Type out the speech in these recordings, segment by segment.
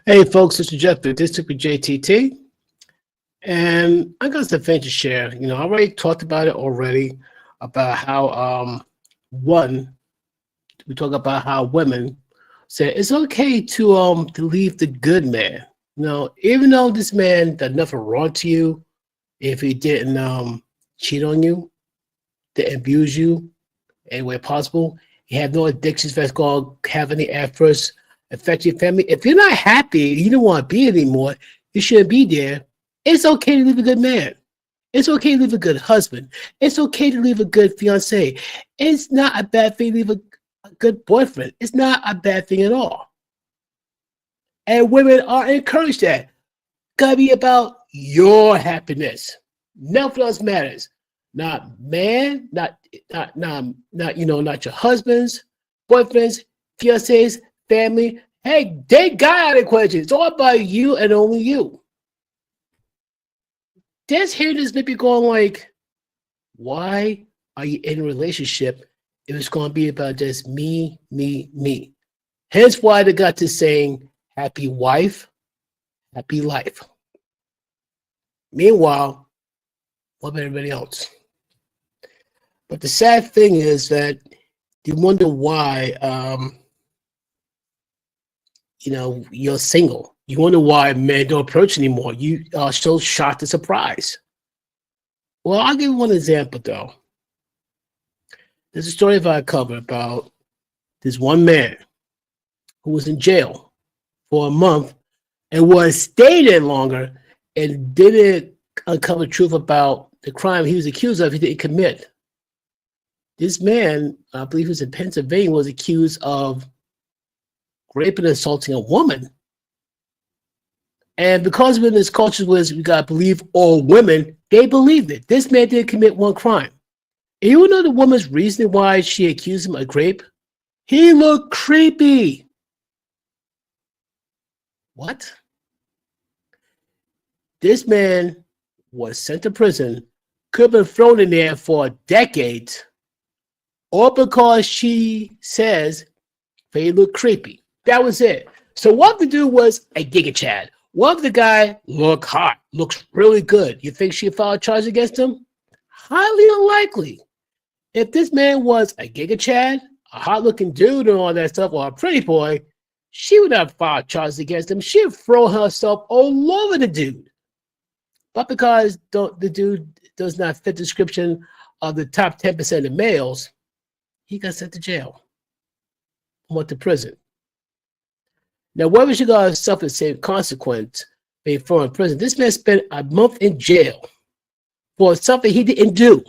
Hey folks, this is Jeff, the District JTT, and I got something to share. I already talked about it already about how one we talk about how women say it's okay to leave the good man. Even though this man did nothing wrong to you, if he didn't cheat on you, to abuse you any way possible, he had no addictions that's going to have any adverse affect your family. If you're not happy, you don't want to be anymore, you shouldn't be there. It's okay to leave a good man. It's okay to leave a good husband. It's okay to leave a good fiance. It's not a bad thing to leave a good boyfriend. It's not a bad thing at all. And women are encouraged that. Gotta be about your happiness. Nothing else matters. Not man, not your husbands, boyfriends, fiancés, family. Hey, they got out of the question. It's all about you and only you. Just hearing this maybe going like, why are you in a relationship if it's going to be about just me, me, me? Hence why they got to saying, happy wife, happy life. Meanwhile, what about everybody else? But the sad thing is that you wonder why, you're single. You wonder why men don't approach anymore. You are so shocked and surprised. Well, I'll give you one example, though. There's a story that I covered about this one man who was in jail for a month and was stayed in longer and didn't uncover the truth about the crime he was accused of he didn't commit. This man, I believe he was in Pennsylvania, was accused of raping and assaulting a woman. And because when this culture was, we got to believe all women, they believed it. This man didn't commit one crime. And you know the woman's reason why she accused him of rape? He looked creepy. What? This man was sent to prison, could have been thrown in there for decades, all because she says he looked creepy. That was it. So what the dude was a giga chad. What if the guy looked hot, looks really good? You think she'd file a charge against him? Highly unlikely. If this man was a giga chad, a hot looking dude and all that stuff, or a pretty boy, she would not file charges against him. She'd throw herself all over the dude. But because the dude does not fit the description of the top 10% of males, he got sent to jail. Went to prison. Now, whether she got to suffer the same consequence being thrown in prison, this man spent a month in jail for something he didn't do.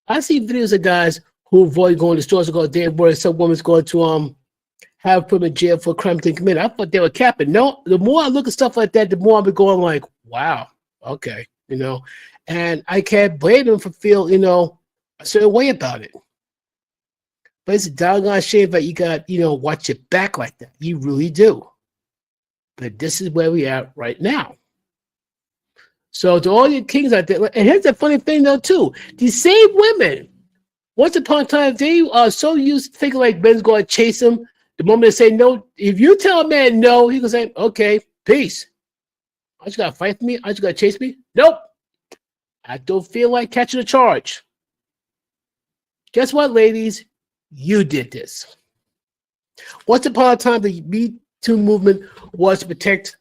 I see videos of guys who avoid going to stores because they're worried some woman's going to have put him in jail for a crime they committed. I thought they were capping. No, the more I look at stuff like that, the more I'm going like, wow, okay, and I can't blame them for feel, a certain way about it. But it's a doggone shame that you got, watch your back like that. You really do. But this is where we are right now. So to all your kings out there, and here's the funny thing though too, these same women, once upon a time, they are so used to thinking like men's going to chase them. The moment they say no, if you tell a man no, he can say, okay, peace. Aren't you got to fight for me? Aren't you got to chase me? Nope. I don't feel like catching a charge. Guess what, ladies? You did this. Once upon a time, the Me Too movement was to protect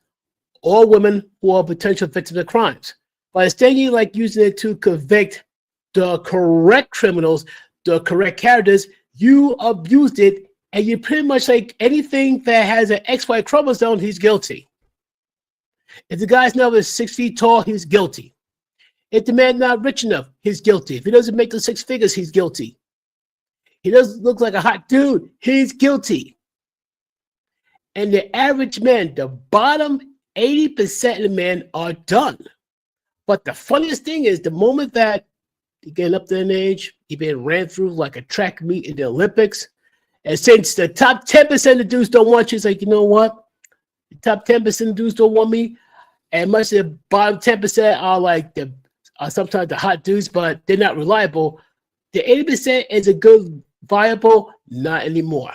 all women who are potential victims of crimes. By instead you like using it to convict the correct criminals, the correct characters, you abused it, and you pretty much like anything that has an XY chromosome, he's guilty. If the guy's not 6 feet tall, he's guilty. If the man's not rich enough, he's guilty. If he doesn't make the 6 figures, he's guilty. He doesn't look like a hot dude, he's guilty. And the average man, the bottom 80% of the men are done. But the funniest thing is the moment that you get up there in age, you've been ran through like a track meet in the Olympics. And since the top 10% of the dudes don't want you, it's like, you know what? The top 10% of the dudes don't want me. And much of the bottom 10% are like sometimes the hot dudes, but they're not reliable. The 80% is a good, viable, not anymore.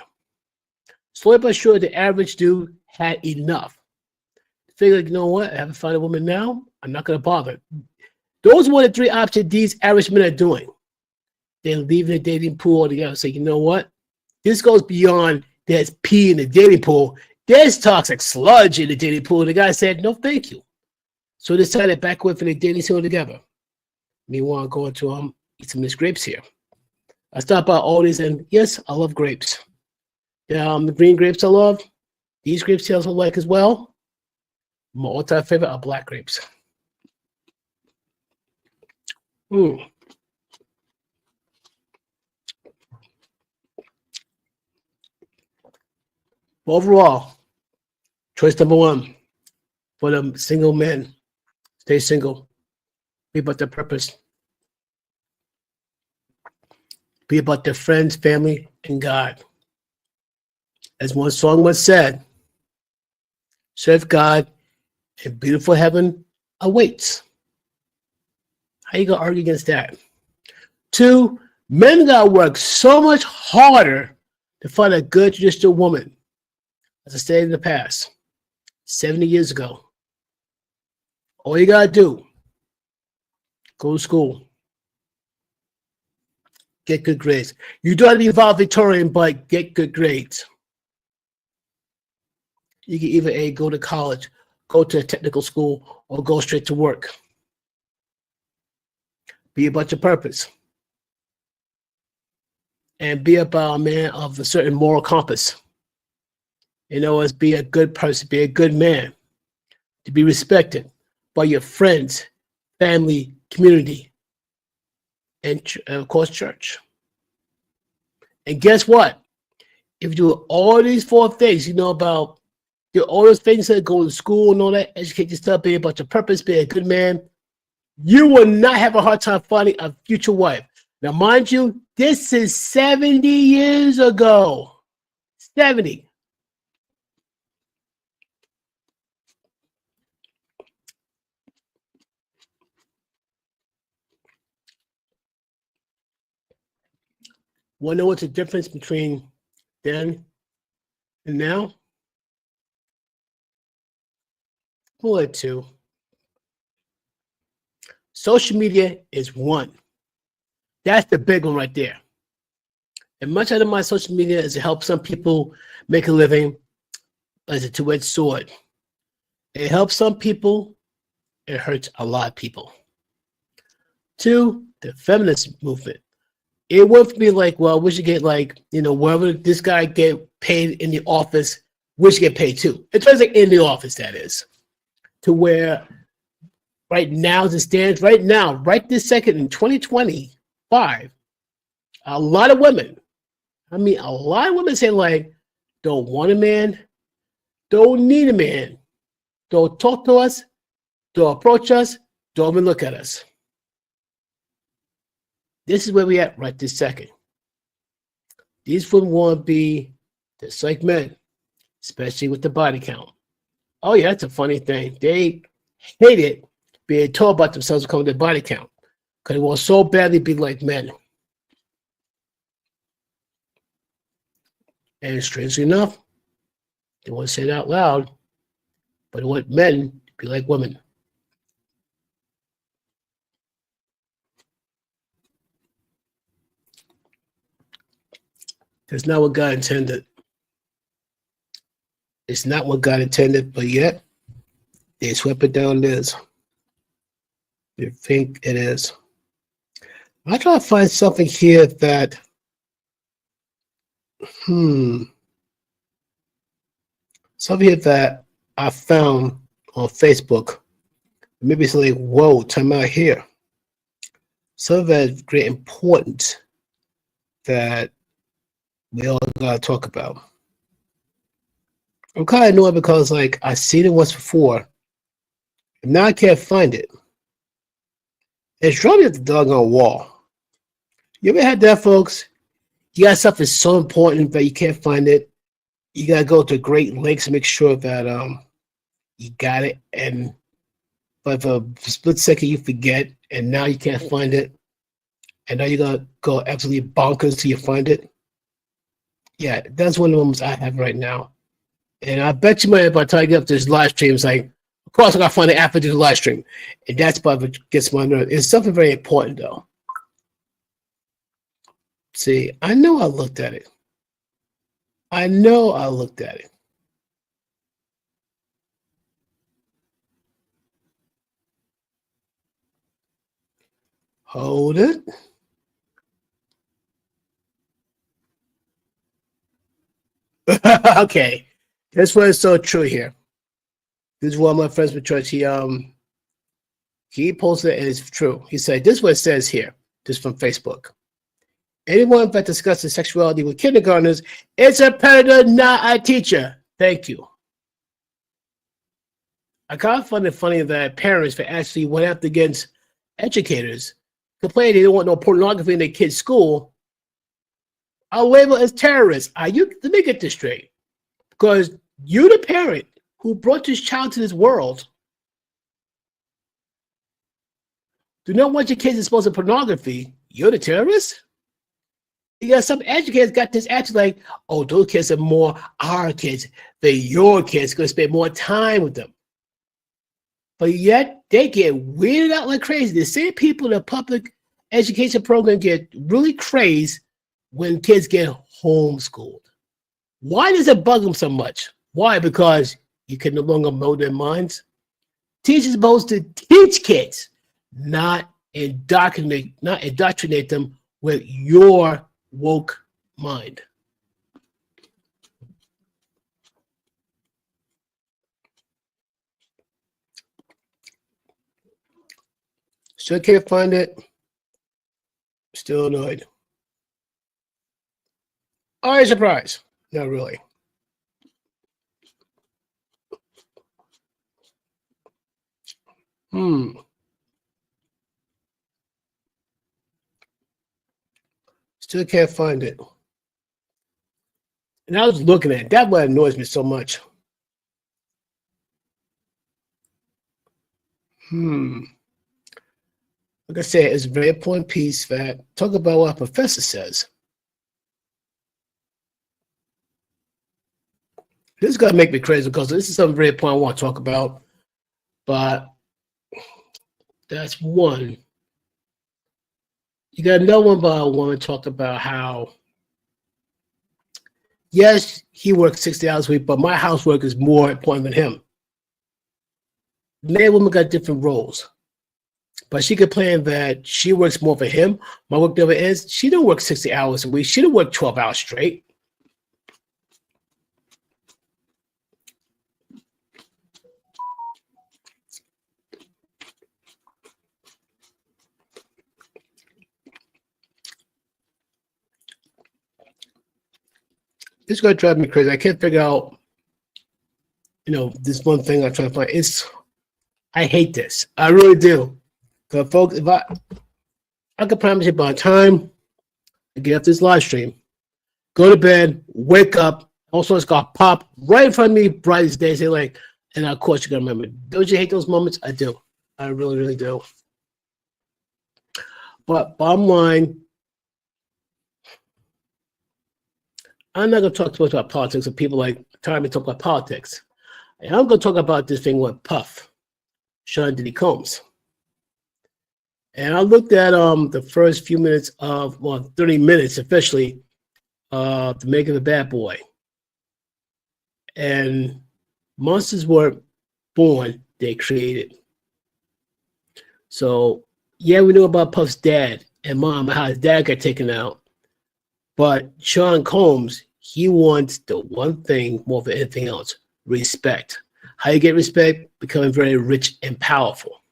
Slowly but surely, the average dude had enough. Figured, you know what? I haven't found a woman now. I'm not going to bother. Those were the three options these average men are doing. They're leaving the dating pool altogether. So, you know what? This goes beyond there's pee in the dating pool. There's toxic sludge in the dating pool. The guy said, no, thank you. So they decided back away from the dating pool together. Meanwhile, going to eat some of these grapes here. I stopped by Aldi's, and yes, I love grapes. The green grapes I love. These grapes I also like as well. My all-time favorite are black grapes. Overall, choice number one for the single men: stay single. Be about their purpose. Be about their friends, family, and God. As one song once said, serve God and beautiful heaven awaits. How you gonna argue against that? Two, men gotta work so much harder to find a good traditional woman. As I stated in the past, 70 years ago, all you gotta do, go to school, get good grades. You don't have to be valedictorian, but get good grades. You can either go to college, go to a technical school, or go straight to work. Be about your purpose. And be about a man of a certain moral compass. As be a good person, be a good man, to be respected by your friends, family, community, and of course, church. And guess what? If you do all these four things, about all those things that go to school and all that, educate yourself, be about your purpose, be a good man, you will not have a hard time finding a future wife. Now, mind you, this is 70 years ago. 70. Want to know what's the difference between then and now? Well, two. Social media is one. That's the big one right there. And much out of my social media is to help some people make a living as a two-edged sword. It helps some people. It hurts a lot of people. Two, the feminist movement. It went for me like, well, we should get wherever this guy get paid in the office, we should get paid too. It turns like in the office, that is. To where right now, as it stands right now, right this second in 2025, a lot of women say don't want a man, don't need a man, don't talk to us, don't approach us, don't even look at us. This is where we at right this second. These women want to be just like men, especially with the body count. Oh yeah, that's a funny thing. They hate it being told about themselves because of their body count, because they want so badly be like men. And strangely enough, they want to say it out loud, but they want men to be like women. That's not what God intended. It's not what God intended, but yet they swept it down this. They think it is. I try to find something here that, something here that I found on Facebook. Maybe it's like, whoa, time out here. Something that's great importance that we all gotta talk about. I'm kind of annoyed because I seen it once before, and now I can't find it. It's probably at the doggone wall. You ever had that, folks? You got something so important that you can't find it. You gotta go to great lengths to make sure that you got it, but for a split second you forget, and now you can't find it, and now you're gonna go absolutely bonkers till you find it. Yeah, that's one of the ones I have right now. And I bet you money by the time I get up to this live stream, it's like, of course I gotta find it after this live stream. And that's what gets my nerve. It's something very important though. See, I know I looked at it. I know I looked at it. Hold it. Okay. This one is so true here. This is one of my friends from church. He posted it and it's true. He said, this is what it says here. This is from Facebook. Anyone that discusses sexuality with kindergartners is a predator, not a teacher. Thank you. I kind of find it funny that parents that actually went after against educators complain they don't want no pornography in their kids' school are labeled as terrorists. Let me get this straight. Because you, the parent who brought this child to this world, do not want your kids exposed to pornography. You're the terrorist? Because some educators got this attitude like, oh, those kids are more our kids than your kids, going to spend more time with them. But yet they get weirded out like crazy. The same people in the public education program get really crazy when kids get homeschooled. Why does it bug them so much? Why? Because you can no longer mold their minds. Teachers are supposed to teach kids, not indoctrinate them with your woke mind. Still can't find it. Still annoyed. Are you surprised? Not really. Still can't find it. And I was looking at it. That what annoys me so much. Like I said, it's a very important piece that talk about what a professor says. This is gonna make me crazy because this is something very important I want to talk about. But that's one. You got another one, but I want to talk about how, yes, he works 60 hours a week, but my housework is more important than him. Man and woman got different roles. But she complained that she works more for him. My work never ends. She don't work 60 hours a week. She don't work 12 hours straight. This is going to drive me crazy. I can't figure out, this one thing I try to find. I hate this. I really do. Because, folks, if I could promise you by the time I get off this live stream, go to bed, wake up, also it's got pop right in front of me, bright as day, say like, and of course you're going to remember. Don't you hate those moments? I do. I really, really do. But bottom line, I'm not going to talk too much about politics and people like time to talk about politics. And I'm going to talk about this thing with Puff, Sean Diddy Combs. And I looked at the first few minutes of, 30 minutes officially, the making of a bad boy. And monsters weren't born, they created. So, yeah, we knew about Puff's dad and mom, how his dad got taken out. But Sean Combs, he wants the one thing more than anything else, respect. How you get respect? Becoming very rich and powerful.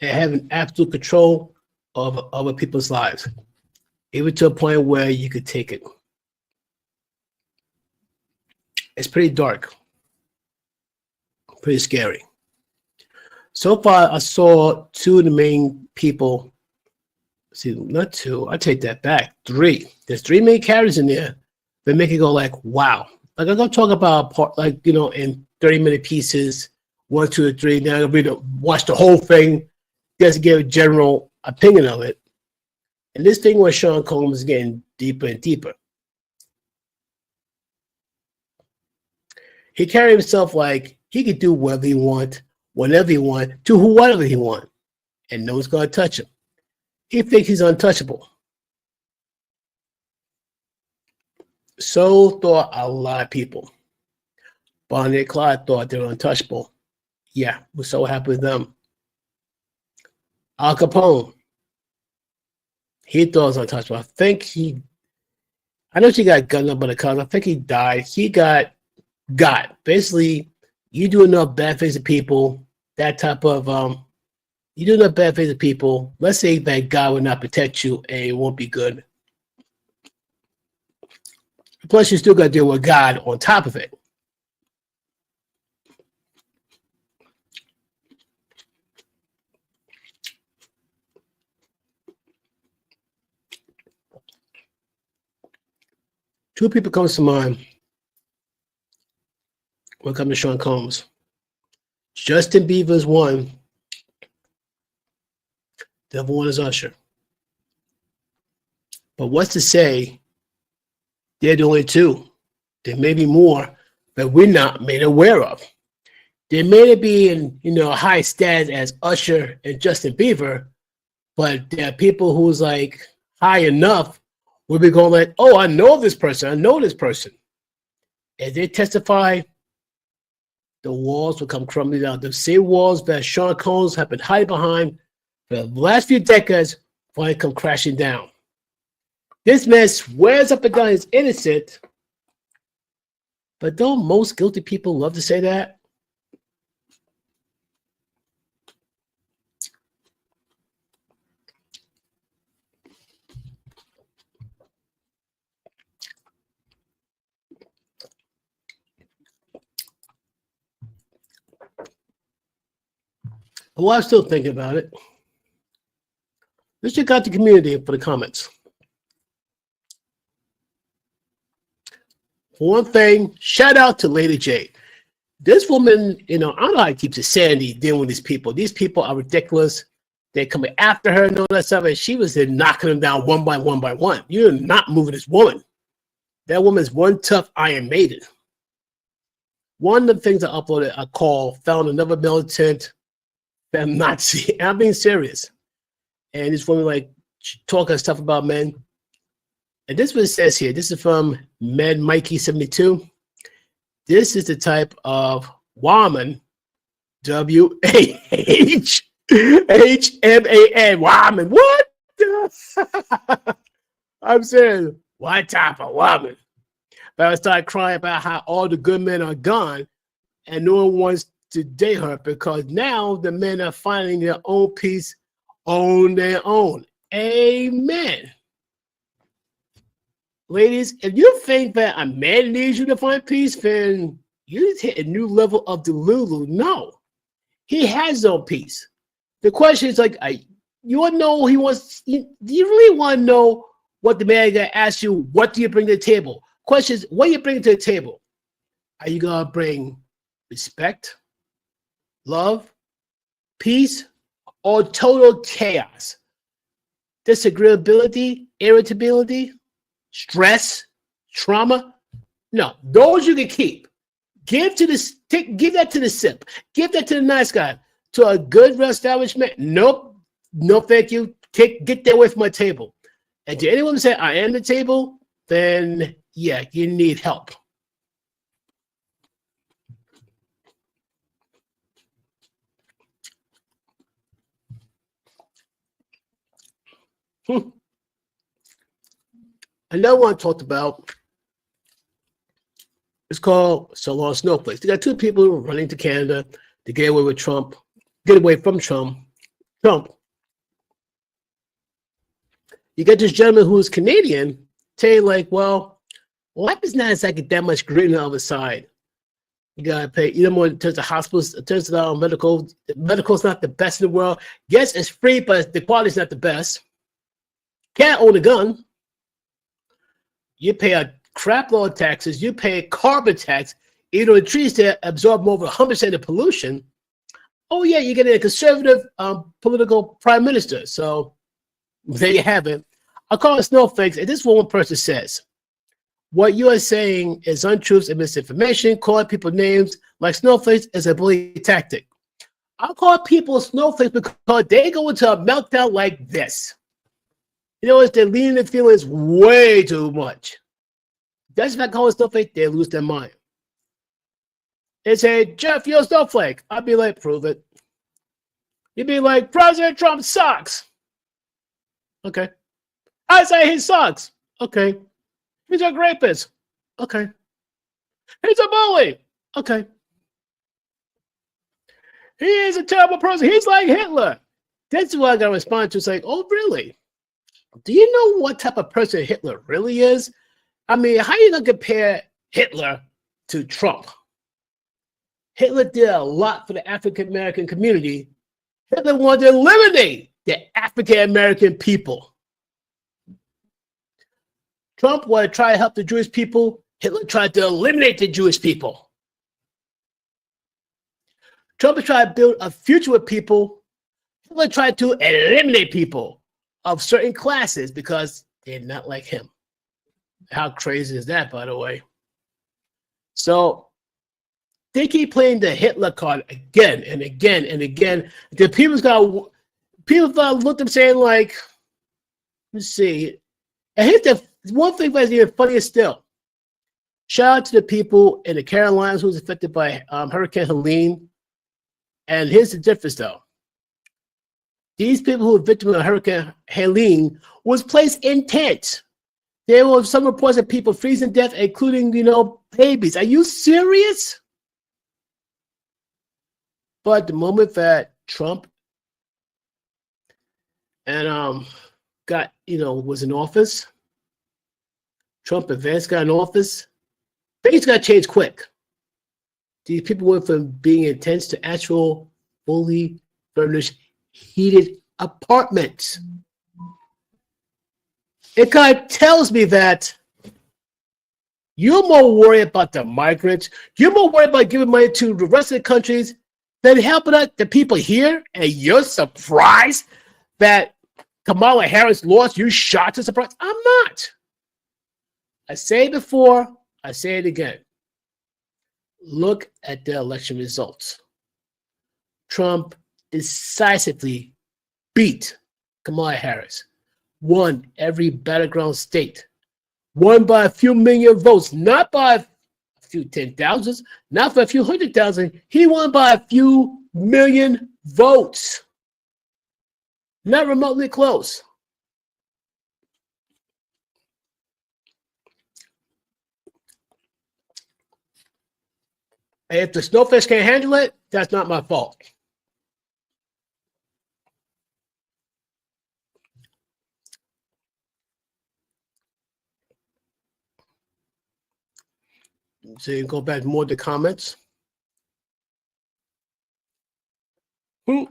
And having absolute control of other people's lives, even to a point where you could take it. It's pretty dark, pretty scary. So far, I saw two of the main people. See, not two. I take that back. Three. There's three main characters in there that make it go like, wow. Like I'm gonna talk about in 30-minute pieces, 1, 2, or 3. Now I'm gonna watch the whole thing. just give a general opinion of it. And this thing with Sean Combs is getting deeper and deeper. He carried himself like he could do whatever he want, whenever he want, to whoever he want, and no one's going to touch him. He thinks he's untouchable. So thought a lot of people. Bonnie and Clyde thought they were untouchable. Yeah, we're so happy with them. Al Capone, he thought he was untouchable. I know she got gunned up by the cops. I think he died. He got. Basically, you do enough bad things to people, that type of, you do enough bad things to people, let's say that God will not protect you and it won't be good. Plus, you still got to deal with God on top of it. Two people comes to mind when it comes to Sean Combs. Justin Bieber's one. The other one is Usher. But what's to say they're the only two? There may be more that we're not made aware of. They may be in high status as Usher and Justin Bieber, but there are people who's like high enough where we go like, oh, I know this person. I know this person. As they testify, the walls will come crumbling down. The same walls that Sean Combs have been hiding behind for the last few decades finally come crashing down. This man swears up and down he's innocent, but don't most guilty people love to say that? Well, I'm still thinking about it. Let's check out the community for the comments. For one thing, shout out to Lady J. This woman, I don't know how to keep the sanity dealing with these people. These people are ridiculous. They're coming after her and all that stuff, and she was there knocking them down one by one by one. You're not moving this woman. That woman's one tough Iron Maiden. One of the things I uploaded, I found another militant Nazi. I'm being serious. And this woman like talking stuff about men. And this is what it says here. This is from Med Mikey 72. This is the type of woman, WAHHMAN, woman. What? I'm saying, what type of woman? But I started crying about how all the good men are gone and no one wants to date her because now the men are finding their own peace on their own. Amen. Ladies, if you think that a man needs you to find peace, then you just hit a new level of delulu. No, he has no peace. The question is like, you want to know he wants, do you really want to know what the man going to ask you? What do you bring to the table? Question is, what are you bringing to the table? Are you going to bring respect, love, peace, or total chaos? Disagreeability, irritability, stress, trauma? No, those you can keep. Give that to the simp. Give that to the nice guy. To a good establishment, nope. No, thank you. Get that away from my table. And to anyone who say I am the table, then yeah, you need help. Another one I talked about is called So Long Snowflakes. They got two people running to Canada to get away with Trump, get away from Trump. You get this gentleman who's Canadian, tell you like, well, life is not exactly that much green on the other side. You gotta pay, more in terms of hospitals, in terms of medical's not the best in the world. Yes, it's free, but the quality's not the best. Can't own a gun. You pay a crap load of taxes. You pay carbon tax. The trees there absorb more than 100% of pollution. Oh yeah, you get a conservative political prime minister. So there you have it. I call it snowflakes, and this is what one person says. What you are saying is untruths and misinformation. Calling people names like snowflakes is a bully tactic. I call people snowflakes because they go into a meltdown like this. You know, they're leaning their feelings way too much. That's if I call it snowflake, they lose their mind. They say, Jeff, you're a snowflake. I'd be like, prove it. You'd be like, President Trump sucks. Okay. I say he sucks. Okay. He's a rapist. Okay. He's a bully. Okay. He is a terrible person. He's like Hitler. That's what I got to respond to. It's like, oh, really? Do you know what type of person Hitler really is? I mean, how are you going to compare Hitler to Trump? Hitler did a lot for the African-American community. Hitler wanted to eliminate the African-American people. Trump wanted to try to help the Jewish people. Hitler tried to eliminate the Jewish people. Trump tried to build a future with people. Hitler tried to eliminate people of certain classes because they're not like him. How crazy is that, by the way? So they keep playing the Hitler card again and again and again. The people got look up saying like, let's see. And here's the one thing that's even funnier still. Shout out to the people in the Carolinas who was affected by Hurricane Helene. And here's the difference, though. These people who were victims of Hurricane Helene was placed in tents. There were some reports of people freezing to death, including, babies. Are you serious? But the moment that Trump and was in office, Trump and Vance got in office, things got changed quick. These people went from being in tents to actual fully furnished, heated apartments. It kind of tells me that you're more worried about the migrants, you're more worried about giving money to the rest of the countries than helping out the people here, and you're surprised that Kamala Harris lost. You shocked and surprised? I'm not. I say it before, I say it again. Look at the election results. Trump decisively beat Kamala Harris, won every battleground state, won by a few million votes, not by a few 10,000s, not by a few 100,000. He won by a few million votes. Not remotely close. And if the snowfish can't handle it, that's not my fault. So you can go back more to comments. Oh,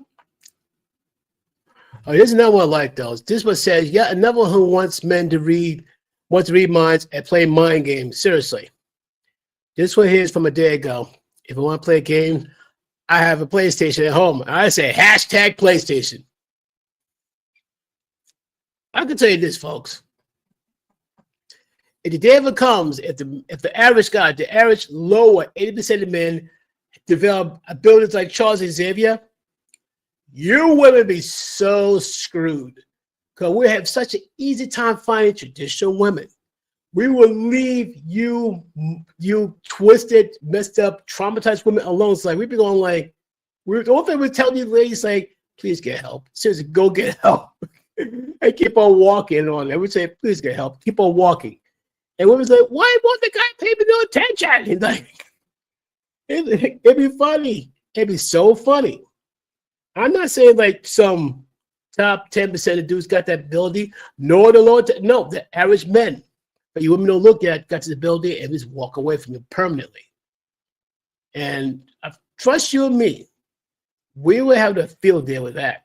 here's another one I like those. This one says, yeah, another one who wants to read minds and play mind games. Seriously. This one here is from a day ago. If I want to play a game, I have a PlayStation at home. I say hashtag PlayStation. I can tell you this, folks. If the day ever comes, if the average guy, the average lower 80% of men develop abilities like Charles Xavier, you women be so screwed. Because we have such an easy time finding traditional women. We will leave you twisted, messed up, traumatized women alone. It's like we'd be going like, the only thing we're telling you ladies like, please get help. Seriously, go get help. And keep on walking on it. We say, please get help. Keep on walking. And women's like, why won't the guy pay me no attention? He's like, it'd be funny. It'd be so funny. I'm not saying like some top 10% of dudes got that ability. No, the average men. But you women don't look at got this ability and just walk away from you permanently. And I trust you and me, we will have to field deal with that.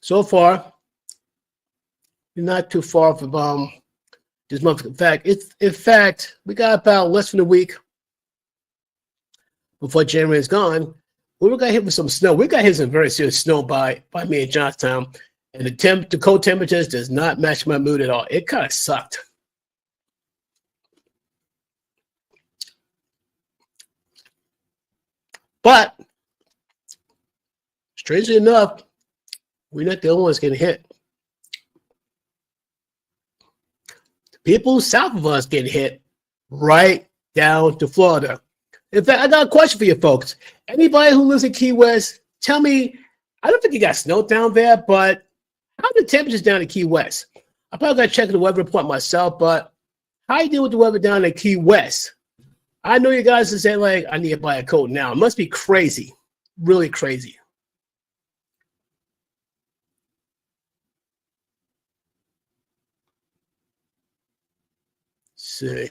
So far, you're not too far from this month. In fact, we got about less than a week before January is gone. We got hit with some snow. We got hit some very serious snow by me in Johnstown, and the cold temperatures does not match my mood at all. It kind of sucked. But strangely enough, we're not the only ones getting hit. The people south of us getting hit right down to Florida. In fact, I got a question for you folks. Anybody who lives in Key West, tell me, I don't think you got snow down there, but how are the temperatures down in Key West? I probably got to check the weather report myself, but how you deal with the weather down in Key West? I know you guys are saying, like, I need to buy a coat now. It must be crazy, really crazy. Let's see.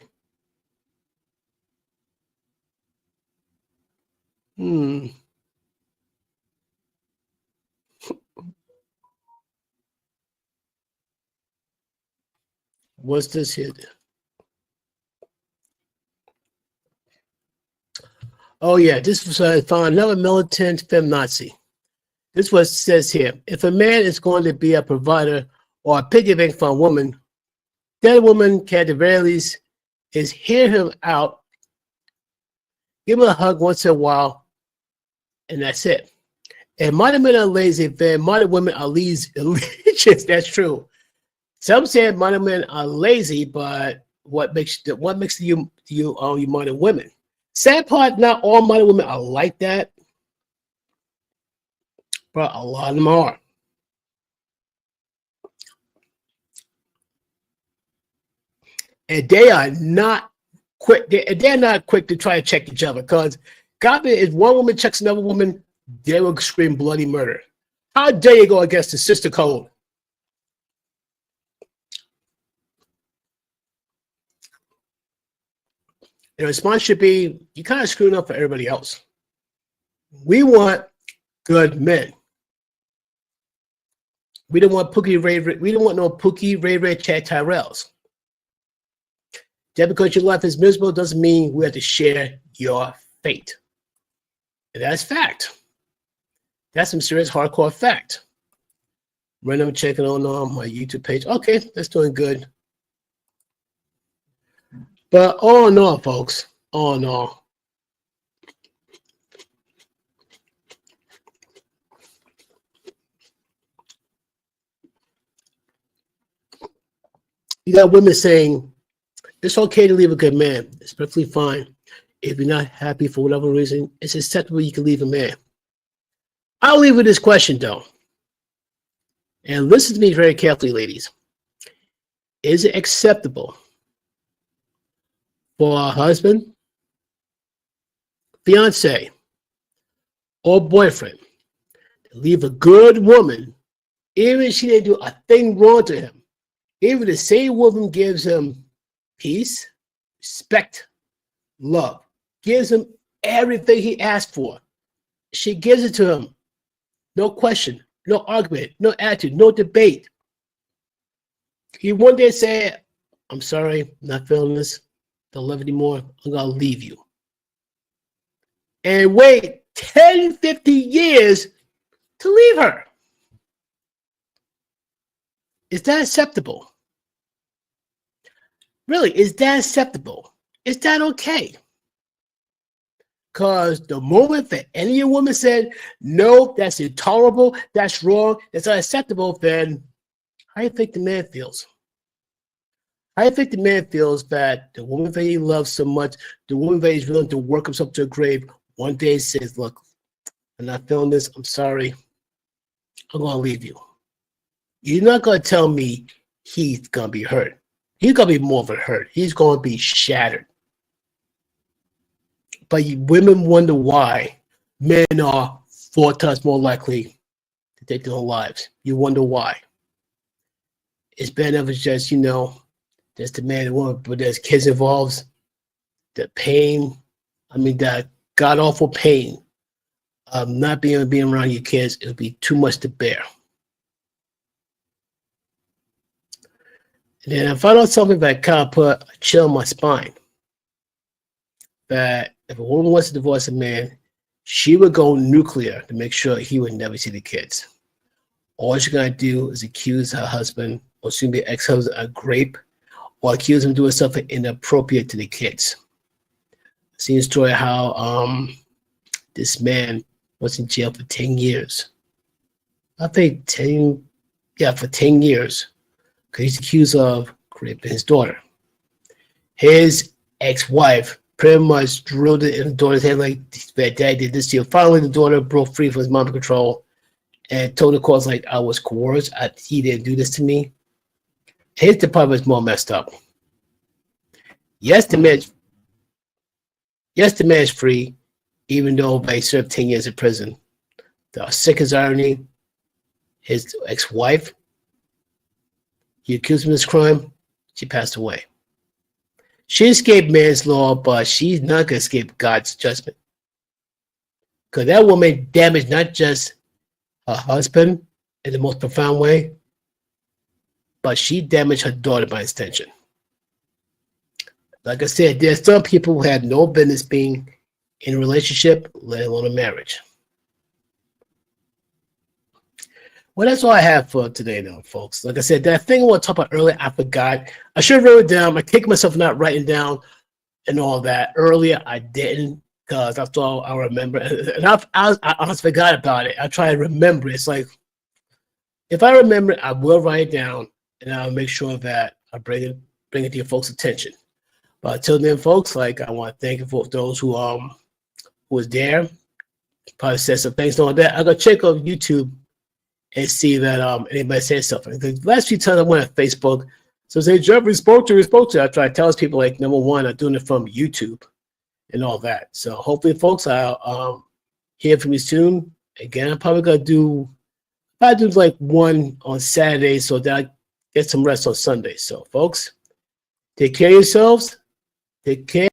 What's this here? Oh, yeah, this was I found another militant feminazi. This was says here. If a man is going to be a provider or a piggy bank for a woman, that woman can at the very least is hear him out, give him a hug once in a while, and that's it. And modern men are lazy, then modern women are leeches. That's true. Some say modern men are lazy, but what makes you modern women? Sad part, not all modern women are like that, but a lot of them are. And they are not quick. They're not quick to try to check each other, because God forbid, if one woman checks another woman, they will scream bloody murder. How dare you go against the sister code? The response should be, you kind of screwing up for everybody else. We want good men. We don't want we don't want no Pookie, Ray Ray, Chad Tyrells. Just because your life is miserable doesn't mean we have to share your fate. And that's fact. That's some serious hardcore fact. Random checking on my YouTube page. Okay, that's doing good. But all in all, folks, all in all, you got women saying, it's okay to leave a good man. It's perfectly fine. If you're not happy for whatever reason, it's acceptable you can leave a man. I'll leave with this question, though. And listen to me very carefully, ladies. Is it acceptable for a husband, fiance, or boyfriend to leave a good woman, even if she didn't do a thing wrong to him? Even the same woman gives him peace, respect, love, gives him everything he asked for. She gives it to him. No question, no argument, no attitude, no debate. He one day said, I'm sorry, I'm not feeling this. Don't love anymore. I'm going to leave you. And wait 10, 50 years to leave her. Is that acceptable? Really, is that acceptable? Is that okay? Because the moment that any woman said, no, that's intolerable, that's wrong, that's unacceptable, then how do you think the man feels? I think the man feels that the woman that he loves so much, the woman that he's willing to work himself to a grave, one day says, look, I'm not feeling this. I'm sorry. I'm going to leave you. You're not going to tell me he's going to be hurt. He's going to be more of a hurt. He's going to be shattered. But women wonder why men are 4 times more likely to take their own lives. You wonder why. It's bad enough as just, there's the man and woman, but there's kids involved. The pain, that god-awful pain of not being around your kids, it'll be too much to bear. And then I found out something that kind of put a chill on my spine. That if a woman wants to divorce a man, she would go nuclear to make sure he would never see the kids. All she's gonna do is accuse her husband or soon be ex-husband of rape or accuse him of doing something inappropriate to the kids. I seen a story how this man was in jail for 10 years. I think 10, yeah, for 10 years. Because he's accused of raping his daughter. His ex-wife pretty much drilled it in the daughter's head like, that dad did this to you. Finally, the daughter broke free from his mom's control and told the court, like, I was coerced. He didn't do this to me. His department is more messed up. Yes, the man's free, even though they served 10 years in prison. The sickest irony, his ex-wife, he accused him of this crime, she passed away. She escaped manslaughter, but she's not going to escape God's judgment. Because that woman damaged not just her husband in the most profound way, but she damaged her daughter by extension. Like I said, there's some people who have no business being in a relationship, let alone a marriage. Well, that's all I have for today, though, folks. Like I said, that thing I want to talk about earlier, I forgot. I should have wrote it down. I kicked myself not writing down and all that. Earlier, I didn't because that's all I remember. And I honestly forgot about it. I try to remember it. It's like, if I remember it, I will write it down, and I'll make sure that I bring it to your folks' attention. But until then, folks, like I want to thank you for those who was there. Probably said some things and all that. I go check on YouTube and see that anybody says something. The last few times I went on Facebook, so say Jeffrey spoke to. I try to tell people, like, number one, I'm doing it from YouTube and all that. So hopefully, folks, I'll hear from you soon. Again, I'm probably gonna do like one on Saturday so that I get some rest on Sunday. So folks, take care of yourselves. Take care.